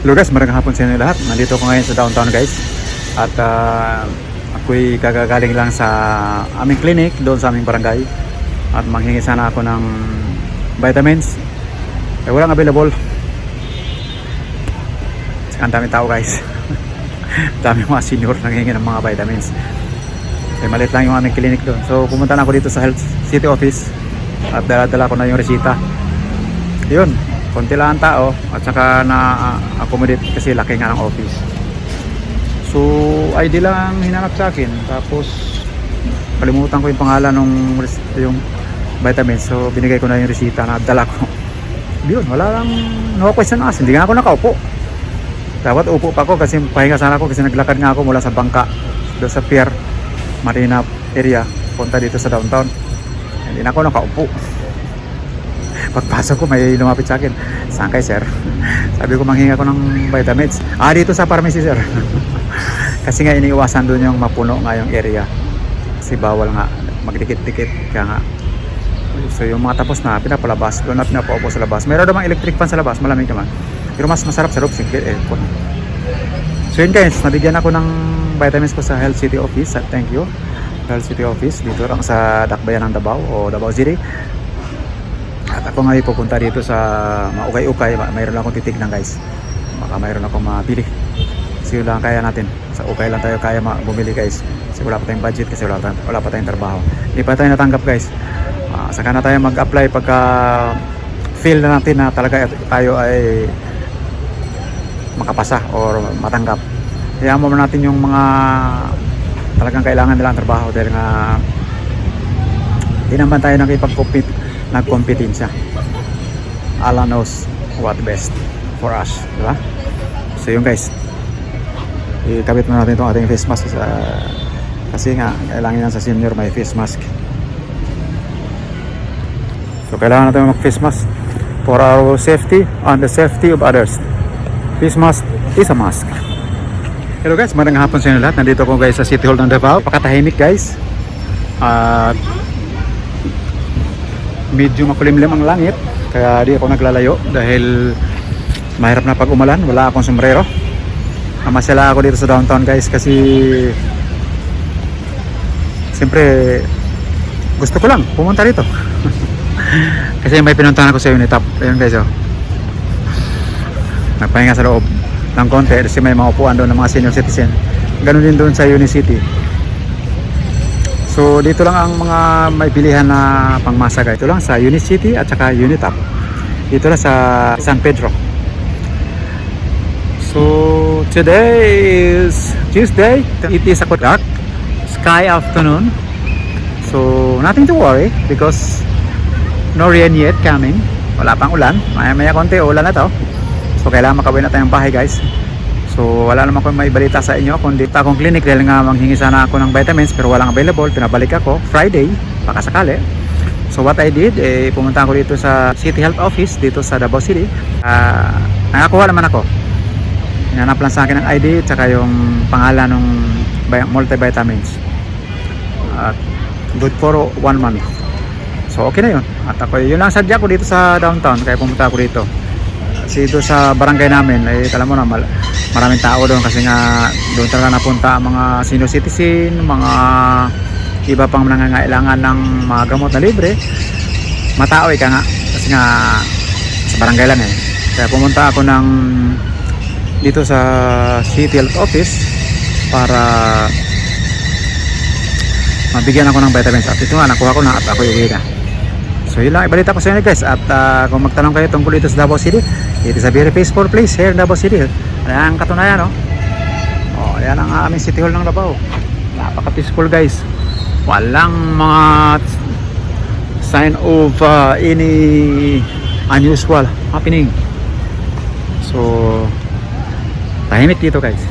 Hello guys, magandang hapon sa inyo lahat. Nandito ko ngayon sa downtown guys. At ako'y kagagaling lang sa aming clinic doon sa aming barangay. At manghingi sana ako ng vitamins. Walang available. Ang dami tao guys. Dami mga senior nanghingi ng mga vitamins. Maliit lang yung aming clinic doon. So pumunta na ako dito sa Health City Office. At dala-dala ko na yung resita. Yun, konti lang ang tao. At saka na-accommodate kasi laki nga ng office. So ID lang hinanap sa akin. Tapos kalimutan ko yung pangalan ng yung vitamins. So binigay ko na yung resita na dala ko. Yun, wala lang, no question asked. Hindi nga ako nakaupo. Dapat upo pa ako kasi pahinga sana ako kasi naglakad nga ako mula sa bangka doon sa Pier Marina area punta dito sa downtown. Hindi na ako nakaupo. Pagpasok ko may lumapit sa akin. Saan kay sir? Sabi ko manghinga ko ng vitamins. Dito sa pharmacy sir. Kasi nga iniiwasan doon yung mapuno nga yung area. Kasi bawal nga magdikit-dikit. Kaya nga so yung mga tapos na pinapalabas doon na pinapaupo sa labas. Mayroon namang electric fan sa labas, malamig naman. Pero mas masarap sa loob singkit aircon. So yun guys, nabigyan ako ng vitamins ko sa Health City Office. At thank you Health City Office dito lang sa Dakbayan ng Davao o Davao City. At ako ngayon pupunta dito sa Ukay-Ukay. Mayroon lang akong titignan guys. Baka mayroon akong mabili. Kasi yun lang kaya natin. Sa Ukay lang tayo kaya bumili guys. Kasi wala pa tayong budget kasi wala pa tayong trabaho. Hindi pa tayo natanggap guys. Saka na tayo mag-apply pagka feel na natin na talaga tayo ay makapasa or matanggap. Kaya mo natin yung mga talagang kailangan nilang trabaho dahil nga hindi naman tayo nagkompetensya. Allah knows what best for us, diba? So yun guys, ikabit na natin itong ating face mask kasi nga kailangan yan sa senior may face mask. So kailangan natin mag face mask for our safety and the safety of others. Face mask is a mask. Hello guys, magandang hapon sa inyo lahat. Nandito ko guys sa City Hall ng Davao. Pakatahimik guys. At medyo makulimlim ang langit. Kaya di ako naglalayo dahil mahirap na pag umulan. Wala akong sombrero. Masala ako dito sa downtown guys kasi siyempre gusto ko lang pumunta dito. Kasi may pinuntahan ako sa Unitap. Ayun guys oh. Nagpahinga sa loob ng konti kasi may mga upuan doon ng mga senior citizen. Ganun din doon sa Unicity. So dito lang ang mga may bilihan na pangmasa guys. Dito lang sa Unicity at saka Unitap. Dito lang sa San Pedro. So today is Tuesday. It is a dark sky afternoon. So nothing to worry because no rain yet coming. Wala pang ulan. Maya konti ulan na to. So kailangan makawin na tayong bahay guys. So wala naman akong may balita sa inyo kundi akong clinic dahil nga manghingi sana ako ng vitamins pero walang available. Pinabalik ako Friday baka sakali. So what I did, pumunta ako dito sa City Health Office dito sa Davao City. Nakakuha naman ako. Hinanap lang sa akin ng ID at saka yung pangalan ng multivitamins. Good for 1 month. So okay na yun. At ako yun lang sadya ko dito sa downtown kaya pumunta ako dito. Kasi dito sa barangay namin ay alam mo na maraming tao doon kasi nga doon talaga napunta ang mga senior citizen, mga iba pang nangangailangan ng mga gamot na libre. Matao ka nga kasi nga sa barangay lang eh. Kaya pumunta ako dito sa City Health Office para mabigyan ako ng vitamins. At ito nga nakuha ko na at ako yung na. So yun lang ibalita ko sa inyo guys. At kung magtanong kayo tungkol dito sa Davao City, it is a very peaceful place here in Davao City. Ayan ang katunayan no? Ayan ang aming City Hall ng Davao. Napaka peaceful guys. Walang mga sign of any unusual happening. So tahimik dito guys.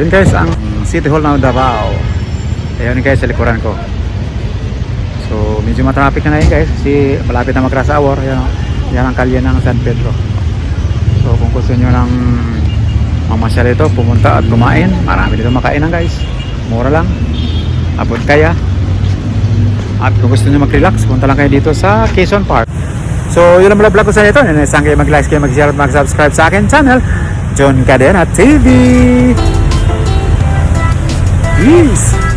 Yun guys, ang City Hall ng Davao. Ayun guys, sa likuran ko. So, medyo matraffic na yun guys kasi malapit na mag-rush hour. Yan ang kalye ng San Pedro. So, kung gusto nyo ng mamasyal ito, pumunta at kumain. Marami dito makainan guys. Mura lang. Abot kaya. At kung gusto nyo mag-relax, punta lang kayo dito sa Quezon Park. So, yun ang vlog ko sa ito. Saan kayo mag-like, kayo mag-share at mag-subscribe sa akin channel, John Cadena TV. Peace!